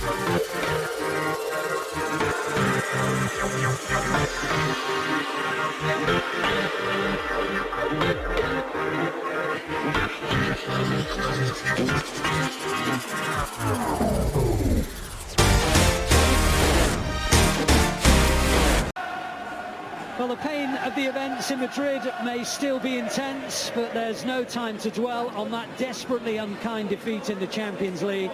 Well, the pain of the events in Madrid may still be intense, but there's no time to dwell on that desperately unkind defeat in the Champions League.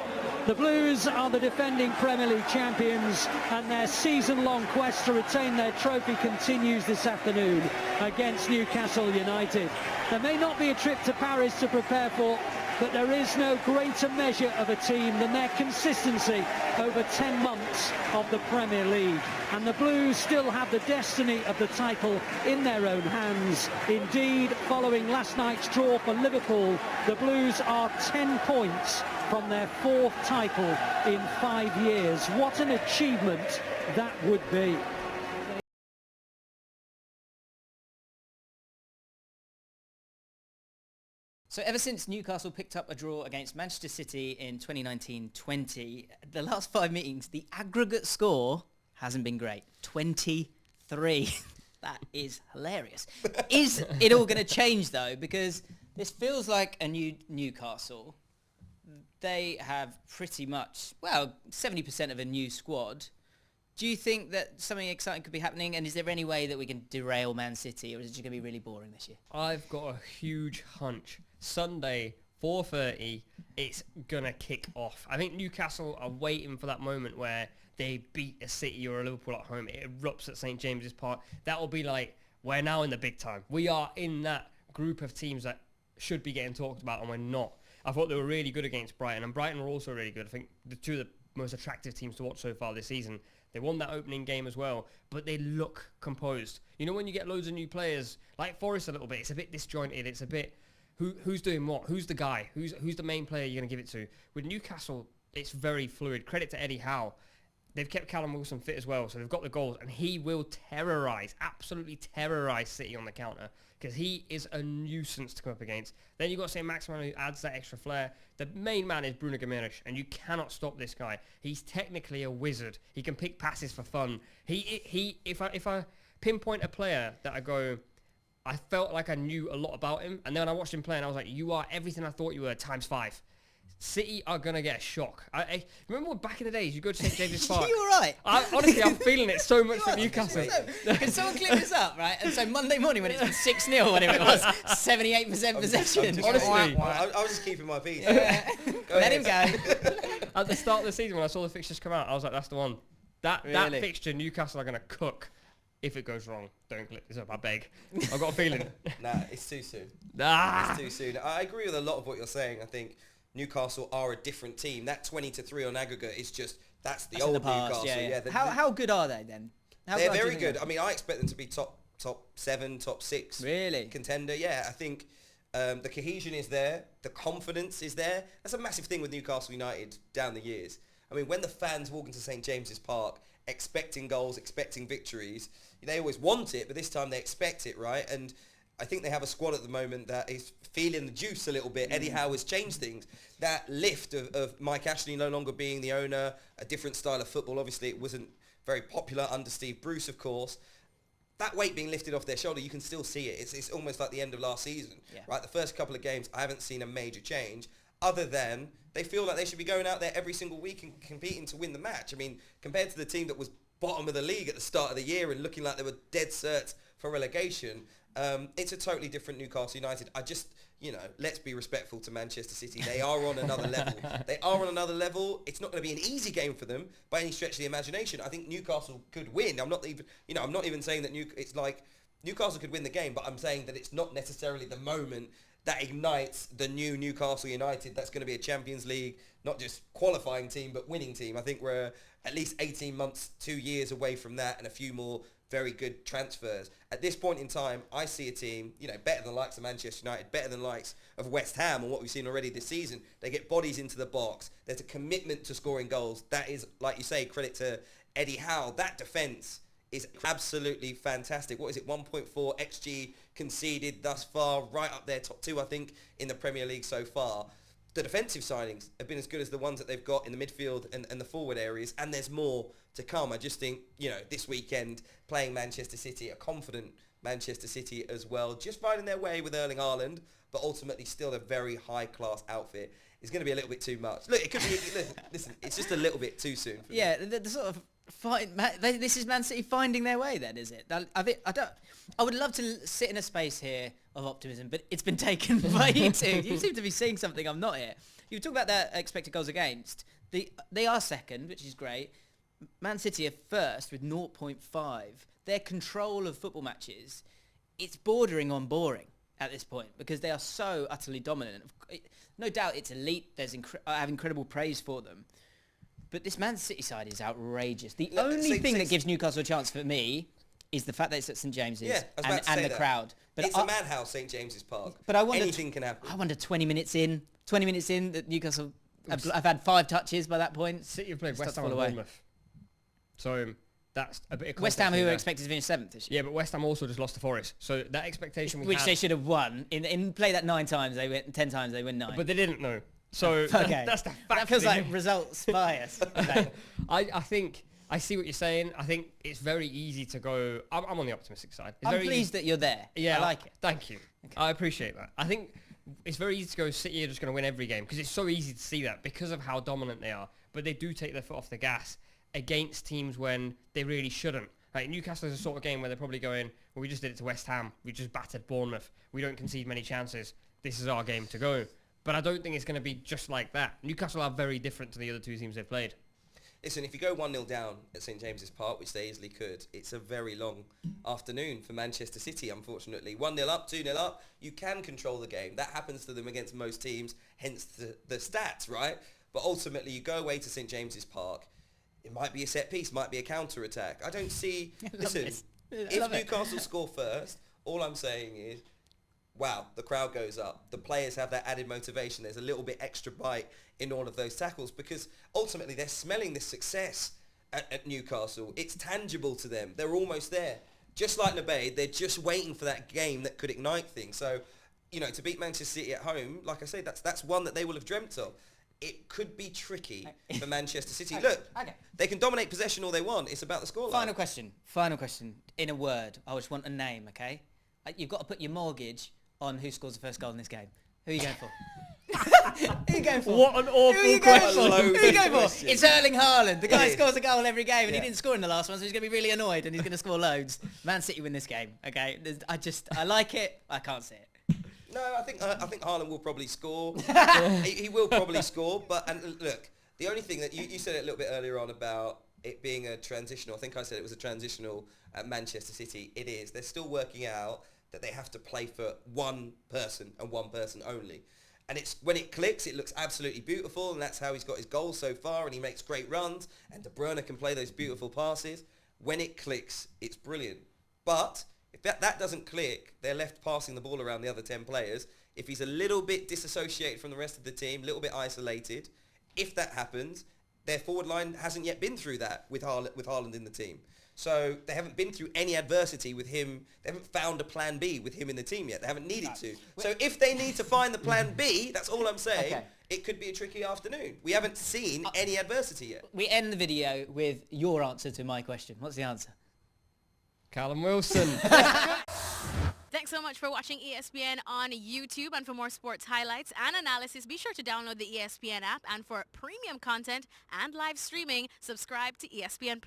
The Blues are the defending Premier League champions, and their season-long quest to retain their trophy continues this afternoon against Newcastle United. There may not be a trip to Paris to prepare for, but there is no greater measure of a team than their consistency over 10 months of the Premier League. And the Blues still have the destiny of the title in their own hands. Indeed, following last night's draw for Liverpool, the Blues are 10 points from their 4th title in 5 years. What an achievement that would be. So ever since Newcastle picked up a draw against Manchester City in 2019-20, the last 5 meetings, the aggregate score hasn't been great. 23. That is hilarious. Is it all going to change, though? Because this feels like a new Newcastle. They have pretty much, 70% of a new squad. Do you think that something exciting could be happening? And is there any way that we can derail Man City, or is it just going to be really boring this year? I've got a huge hunch. Sunday, 4:30, it's going to kick off. I think Newcastle are waiting for that moment where they beat a City or a Liverpool at home. It erupts at St. James's Park. That will be like, we're now in the big time. We are in that group of teams that should be getting talked about, and we're not. I thought they were really good against Brighton, and Brighton were also really good. I think the two of the most attractive teams to watch so far this season. They won that opening game as well, but they look composed. You know, when you get loads of new players, like Forest a little bit, it's a bit disjointed. It's a bit, who's doing what? Who's the guy? Who's the main player you're going to give it to? With Newcastle, it's very fluid. Credit to Eddie Howe. They've kept Callum Wilson fit as well, so they've got the goals, and he will absolutely terrorise City on the counter, because he is a nuisance to come up against. Then you've got St. Maximin, who adds that extra flair. The main man is Bruno Guimaraes, and you cannot stop this guy. He's technically a wizard. He can pick passes for fun. If I pinpoint a player that I go, I felt like I knew a lot about him, and then when I watched him play, and I was like, you are everything I thought you were times 5. City are going to get a shock. I remember back in the days, you go to St. James's Park. You were right. Honestly, I'm feeling it so much for Newcastle. Can someone clip this up, right? And so Monday morning when it's been 6-0, whatever it was, 78% possession. Honestly. I was just keeping my peace. Yeah. Let him go. At the start of the season, when I saw the fixtures come out, I was like, that's the one. That fixture, Newcastle are going to cook. If it goes wrong, don't clip this up, I beg. I've got a feeling. Nah, it's too soon. It's too soon. I agree with a lot of what you're saying. I think Newcastle are a different team. That 20-3 on aggregate is just, that's the old Newcastle. Yeah. How good are they then? They're very good. I mean, I expect them to be top 7, top 6 really contender. Yeah, I think the cohesion is there. The confidence is there. That's a massive thing with Newcastle United down the years. I mean, when the fans walk into St. James's Park expecting goals, expecting victories, they always want it, but this time they expect it, right? And I think they have a squad at the moment that is feeling the juice a little bit. Eddie Howe has changed things. That lift of Mike Ashley no longer being the owner, a different style of football. Obviously, it wasn't very popular under Steve Bruce, of course. That weight being lifted off their shoulder, you can still see it. It's almost like the end of last season, right? The first couple of games, I haven't seen a major change, other than they feel like they should be going out there every single week and competing to win the match. I mean, compared to the team that was bottom of the league at the start of the year and looking like they were dead cert for relegation, it's a totally different Newcastle United. I just, let's be respectful to Manchester City. They are on another level. It's not going to be an easy game for them by any stretch of the imagination. I think Newcastle could win. I'm not even saying that it's like Newcastle could win the game, but I'm saying that it's not necessarily the moment that ignites the new Newcastle United that's going to be a Champions League, not just qualifying team, but winning team. I think we're at least 18 months, 2 years away from that, and a few more very good transfers. At this point in time, I see a team, better than the likes of Manchester United, better than the likes of West Ham, and what we've seen already this season. They get bodies into the box. There's a commitment to scoring goals. That is, like you say, credit to Eddie Howe. That defence is absolutely fantastic. What is it, 1.4 XG conceded thus far, right up there, top 2, I think, in the Premier League so far. the defensive signings have been as good as the ones that they've got in the midfield and the forward areas, and there's more to come. I just think, this weekend, playing Manchester City, a confident Manchester City as well, just finding their way with Erling Haaland, but ultimately still a very high-class outfit, is going to be a little bit too much. Look, it could be, listen, it's just a little bit too soon for me. Yeah, the sort of this is Man City finding their way then, is it? I would love to sit in a space here of optimism, but it's been taken by you two. You seem to be seeing something I'm not here. You talk about their expected goals against. They are second, which is great. Man City are first with 0.5. Their control of football matches, it's bordering on boring at this point because they are so utterly dominant. No doubt it's elite. I have incredible praise for them. But this Man City side is outrageous. The only thing that gives Newcastle a chance for me is the fact that it's at St James's and the crowd. But it's a madhouse, St James's Park. But I wonder, anything can happen. I wonder 20 minutes in that Newcastle have had 5 touches by that point. City have played West Ham and Bournemouth. So that's a bit of West Ham, who were expected to finish 7th this year. Yeah, but West Ham also just lost to Forest. So that expectation which they should have won. In play that 9 times, they win 10 times, they win 9. But they didn't know. So okay. that's the fact. That feels like results bias. Okay. I think I see what you're saying. I think it's very easy to go. I'm on the optimistic side. I'm pleased that you're there. Yeah, I like it. Thank you. Okay. I appreciate that. I think it's very easy to go, City are just going to win every game because it's so easy to see that because of how dominant they are. But they do take their foot off the gas against teams when they really shouldn't. Like Newcastle is a sort of game where they're probably going, well, we just did it to West Ham. We just battered Bournemouth. We don't concede many chances. This is our game to go. But I don't think it's going to be just like that. Newcastle are very different to the other 2 teams they've played. Listen, if you go 1-0 down at St James's Park, which they easily could, it's a very long afternoon for Manchester City, unfortunately. 1-0 up, 2-0 up, you can control the game. That happens to them against most teams, hence the stats, right? But ultimately, you go away to St James's Park, it might be a set piece, might be a counter-attack. I don't see... Listen, if Newcastle score first, all I'm saying is, wow, the crowd goes up. The players have that added motivation. There's a little bit extra bite in all of those tackles because ultimately they're smelling this success at Newcastle. It's tangible to them. They're almost there. Just like Nabe, they're just waiting for that game that could ignite things. So, to beat Manchester City at home, like I say, that's one that they will have dreamt of. It could be tricky for Manchester City. Look, they can dominate possession all they want. It's about the scoreline. Final question. In a word, I just want a name, okay? You've got to put your mortgage on who scores the first goal in this game. Who are you going for? Who are you going for? What an awful question. Who are you going for? It's Erling Haaland. The guy scores a goal every game and he didn't score in the last one, so he's going to be really annoyed and he's going to score loads. Man City win this game, okay? I like it. I can't see it. No, I think Haaland will probably score. he will probably score. And look, the only thing that you said it a little bit earlier on about it being a transitional. I think I said it was a transitional at Manchester City. It is. They're still working out that they have to play for one person and one person only. And it's when it clicks, it looks absolutely beautiful, and that's how he's got his goals so far, and he makes great runs, and De Bruyne can play those beautiful passes. When it clicks, it's brilliant. But if that doesn't click, they're left passing the ball around the other 10 players. If he's a little bit disassociated from the rest of the team, a little bit isolated, if that happens, their forward line hasn't yet been through that with Haaland in the team. So they haven't been through any adversity with him. They haven't found a plan B with him in the team yet. They haven't needed to. So if they need to find the plan B, that's all I'm saying. Okay. It could be a tricky afternoon. We haven't seen any adversity yet. We end the video with your answer to my question. What's the answer? Callum Wilson. Thanks so much for watching ESPN on YouTube, and for more sports highlights and analysis, be sure to download the ESPN app, and for premium content and live streaming, subscribe to ESPN+.